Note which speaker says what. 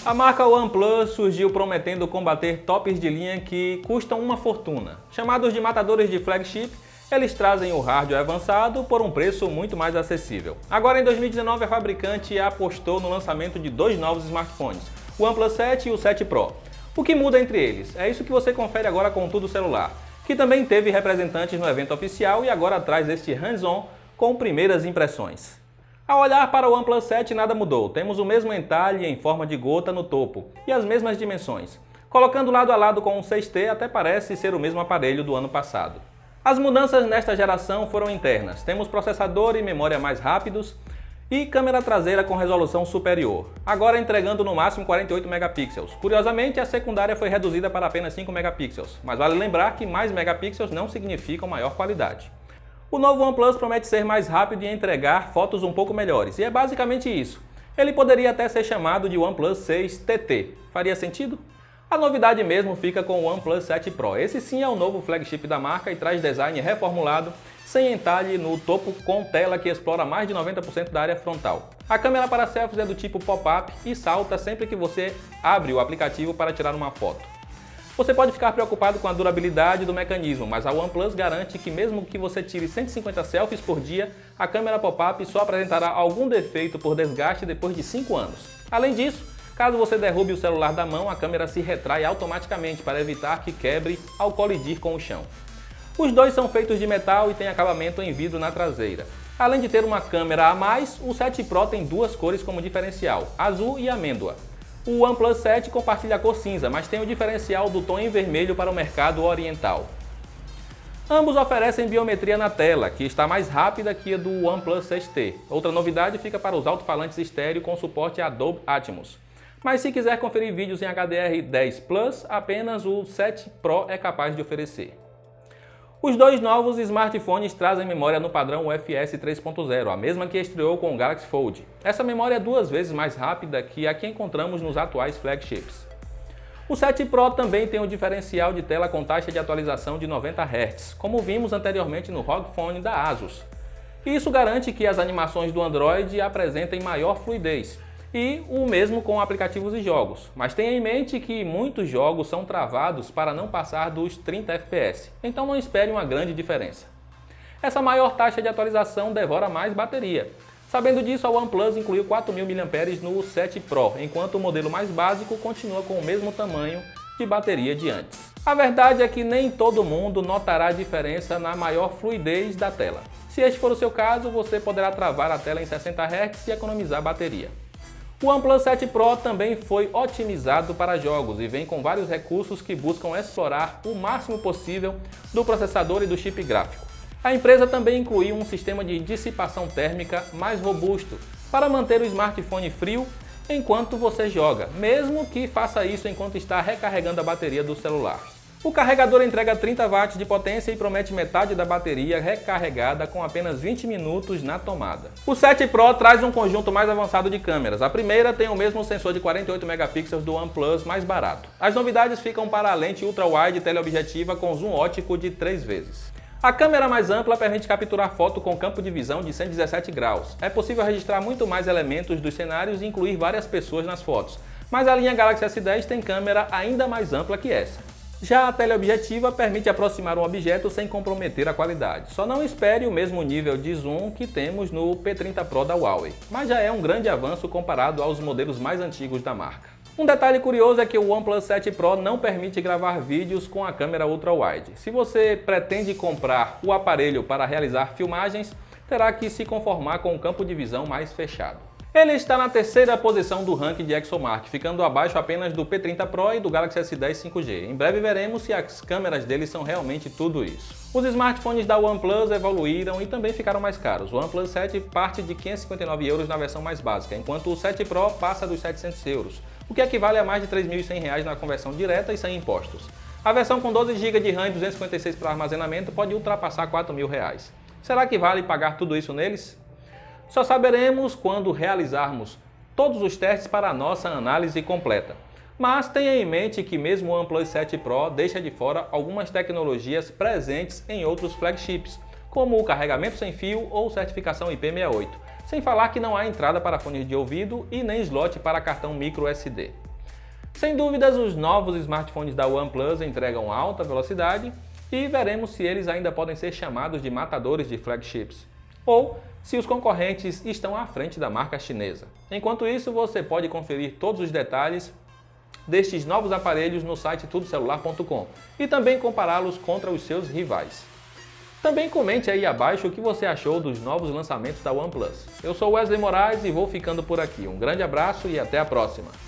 Speaker 1: A marca OnePlus surgiu prometendo combater tops de linha que custam uma fortuna. Chamados de matadores de flagship, eles trazem o hardware avançado por um preço muito mais acessível. Agora, em 2019, a fabricante apostou no lançamento de dois novos smartphones, o OnePlus 7 e o 7 Pro. O que muda entre eles? É isso que você confere agora com o Tudo Celular, que também teve representantes no evento oficial e agora traz este hands-on com primeiras impressões. Ao olhar para o OnePlus 7, nada mudou. Temos o mesmo entalhe em forma de gota no topo e as mesmas dimensões. Colocando lado a lado com o 6T, até parece ser o mesmo aparelho do ano passado. As mudanças nesta geração foram internas. Temos processador e memória mais rápidos e câmera traseira com resolução superior, agora entregando no máximo 48 megapixels. Curiosamente, a secundária foi reduzida para apenas 5 megapixels, mas vale lembrar que mais megapixels não significam maior qualidade. O novo OnePlus promete ser mais rápido e entregar fotos um pouco melhores, e é basicamente isso. Ele poderia até ser chamado de OnePlus 6 TT. Faria sentido? A novidade mesmo fica com o OnePlus 7 Pro. Esse sim é o novo flagship da marca e traz design reformulado, sem entalhe no topo, com tela que explora mais de 90% da área frontal. A câmera para selfies é do tipo pop-up e salta sempre que você abre o aplicativo para tirar uma foto. Você pode ficar preocupado com a durabilidade do mecanismo, mas a OnePlus garante que mesmo que você tire 150 selfies por dia, a câmera pop-up só apresentará algum defeito por desgaste depois de 5 anos. Além disso, caso você derrube o celular da mão, a câmera se retrai automaticamente para evitar que quebre ao colidir com o chão. Os dois são feitos de metal e têm acabamento em vidro na traseira. Além de ter uma câmera a mais, o 7 Pro tem duas cores como diferencial, azul e amêndoa. O OnePlus 7 compartilha a cor cinza, mas tem o diferencial do tom em vermelho para o mercado oriental. Ambos oferecem biometria na tela, que está mais rápida que a do OnePlus 6T. Outra novidade fica para os alto-falantes estéreo com suporte a Dolby Atmos. Mas se quiser conferir vídeos em HDR10 Plus, apenas o 7 Pro é capaz de oferecer. Os dois novos smartphones trazem memória no padrão UFS 3.0, a mesma que estreou com o Galaxy Fold. Essa memória é 2 vezes mais rápida que a que encontramos nos atuais flagships. O 7 Pro também tem um diferencial de tela com taxa de atualização de 90 Hz, como vimos anteriormente no ROG Phone da Asus. Isso garante que as animações do Android apresentem maior fluidez, e o mesmo com aplicativos e jogos. Mas tenha em mente que muitos jogos são travados para não passar dos 30 FPS, então não espere uma grande diferença. Essa maior taxa de atualização devora mais bateria. Sabendo disso, a OnePlus incluiu 4.000 mAh no 7 Pro, enquanto o modelo mais básico continua com o mesmo tamanho de bateria de antes. A verdade é que nem todo mundo notará a diferença na maior fluidez da tela. Se este for o seu caso, você poderá travar a tela em 60 Hz e economizar bateria. O OnePlus 7 Pro também foi otimizado para jogos e vem com vários recursos que buscam explorar o máximo possível do processador e do chip gráfico. A empresa também incluiu um sistema de dissipação térmica mais robusto para manter o smartphone frio enquanto você joga, mesmo que faça isso enquanto está recarregando a bateria do celular. O carregador entrega 30 watts de potência e promete metade da bateria recarregada com apenas 20 minutos na tomada. O 7 Pro traz um conjunto mais avançado de câmeras. A primeira tem o mesmo sensor de 48 megapixels do OnePlus mais barato. As novidades ficam para a lente ultra-wide teleobjetiva com zoom óptico de 3 vezes. A câmera mais ampla permite capturar foto com campo de visão de 117 graus. É possível registrar muito mais elementos dos cenários e incluir várias pessoas nas fotos. Mas a linha Galaxy S10 tem câmera ainda mais ampla que essa. Já a teleobjetiva permite aproximar um objeto sem comprometer a qualidade. Só não espere o mesmo nível de zoom que temos no P30 Pro da Huawei, mas já é um grande avanço comparado aos modelos mais antigos da marca. Um detalhe curioso é que o OnePlus 7 Pro não permite gravar vídeos com a câmera ultra-wide. Se você pretende comprar o aparelho para realizar filmagens, terá que se conformar com um campo de visão mais fechado. Ele está na terceira posição do ranking de ExoMark, ficando abaixo apenas do P30 Pro e do Galaxy S10 5G. Em breve veremos se as câmeras dele são realmente tudo isso. Os smartphones da OnePlus evoluíram e também ficaram mais caros. O OnePlus 7 parte de 559 € na versão mais básica, enquanto o 7 Pro passa dos 700 €, o que equivale a mais de R$ 3.100 na conversão direta e sem impostos. A versão com 12 GB de RAM e 256 para armazenamento pode ultrapassar R$ 4.000. Será que vale pagar tudo isso neles? Só saberemos quando realizarmos todos os testes para a nossa análise completa. Mas tenha em mente que mesmo o OnePlus 7 Pro deixa de fora algumas tecnologias presentes em outros flagships, como o carregamento sem fio ou certificação IP68, sem falar que não há entrada para fones de ouvido e nem slot para cartão microSD. Sem dúvidas, os novos smartphones da OnePlus entregam alta velocidade e veremos se eles ainda podem ser chamados de matadores de flagships, ou se os concorrentes estão à frente da marca chinesa. Enquanto isso, você pode conferir todos os detalhes destes novos aparelhos no site tudocelular.com e também compará-los contra os seus rivais. Também comente aí abaixo o que você achou dos novos lançamentos da OnePlus. Eu sou Wesley Moraes e vou ficando por aqui. Um grande abraço e até a próxima!